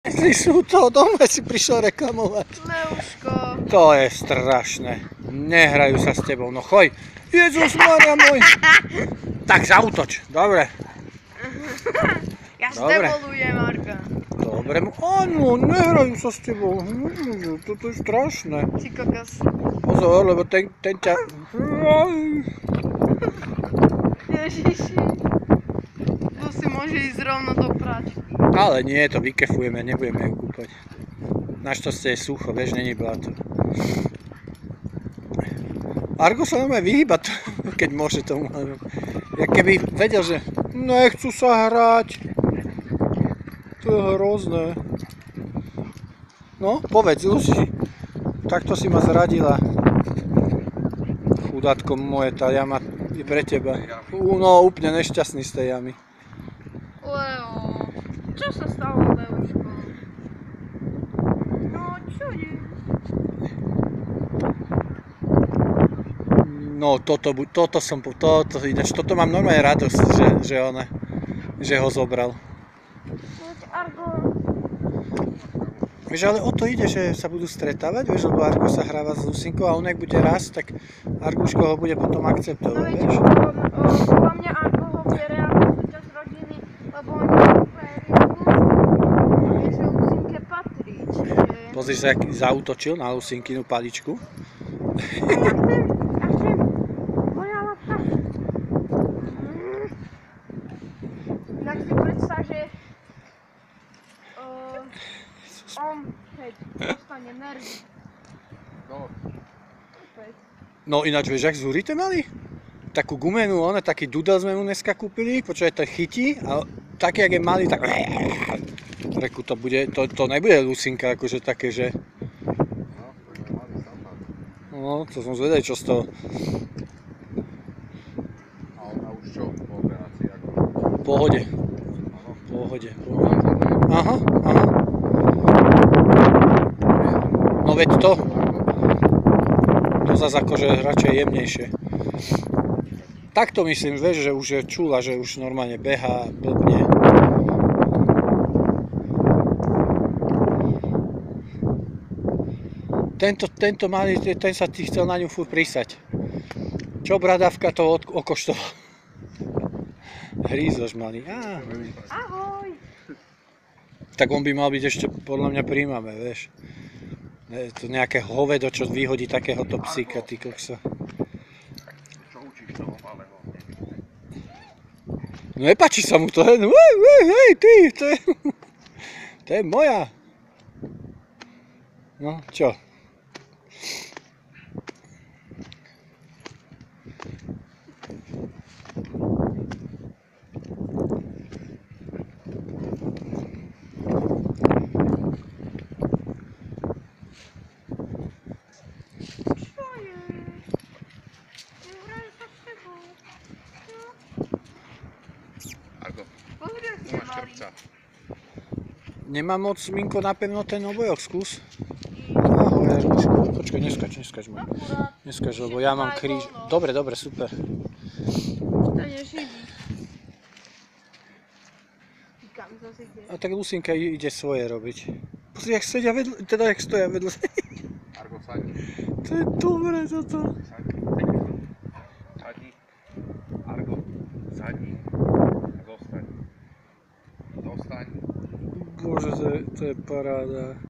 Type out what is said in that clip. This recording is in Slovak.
Si sú to, doma si prišiel reklamovať. Leuško. To je strašné. Nehrajú sa s tebou, no choj. Jezus Maria môj. Tak zautoč, dobre. Ja Dobre. zdevolujem, Marka. Dobre, áno, nehrajú sa s tebou. Toto je strašné. Ty kokos. Pozor, lebo ten ťa... Ježiši. Tu si môže ísť rovno do práčky. Ale nie, to vykefujeme, nebudeme ju kúpať. Našťastie je sucho, vieš, není bláto. Argo sa normálne vyhýba, keď môže tomu. Ja keby vedel, že nechcú sa hrať. To je hrozné. No, povedz, Lucy. Takto si ma zradila. Chudátko moje, tá jama je pre teba. No, úplne nešťastný z tej jamy. Leo, čo sa stalo, Leuško? No, čo je? No, toto mám normálne radosť, že ho zobral. Poď, Argo. Vieš, ale o to ide, že sa budú stretávať, vieš, lebo Argo sa hráva s Lucinkou a on, ak bude rásť, tak Arguško ho bude potom No akceptovať, vieš, vieš. podľa mňa Argo ho bere ako súčasť rodiny, lebo on je úplne riadku. Vieš, že Lucinke patrí, čiže... Pozri sa, jak zautočil na Lucinkinu paličku. Ja chcem. Moja lapka. Tak si predstav, že on keď dostane nervy. No ináč, vieš, jak zúrite mali? Takú gumenú, taký dudel sme mu dneska kúpili, počúvaj, to chytí a taký, jak je malý, tak... Reku, to nebude Lucinka, akože také, že... No, to som zvedavý, čo z toho... A ona už čo po operácii? V pohode. Aha. No veď to zase akože radšej jemnejšie. Tak to myslím, vieš, že už je čula, že už normálne behá, blbne. Tento malý, ten sa ti chcel na ňu furt prísať. Čo bradavka to okoštoval? Hrízoš malý. Ahoj. Tak on by mal byť ešte podľa mňa príjmavé, vieš. To nejaké hovedo, čo vyhodí takéhoto psíka, ty kokso. Čo učíš toho malého? No nepáči sa mu to, hej, ty, to je moja. No, čo? Argo, Pozri, aký tu je máš malý. krpca. Nemám moc, Minko, napevno ten obojok, skús. Ahoj, Argoško. Počkaj, neskač môj. Neskač, lebo ja mám kríž. Dobre, super. Staneš vidí. Kam to si ide? A tak Lucinka ide svoje robiť. Pozri, jak stoja vedľa. Argo, sadni. To je dobré toto. Sadni. Argo, sadni. Zostaň. Bože, to je paráda.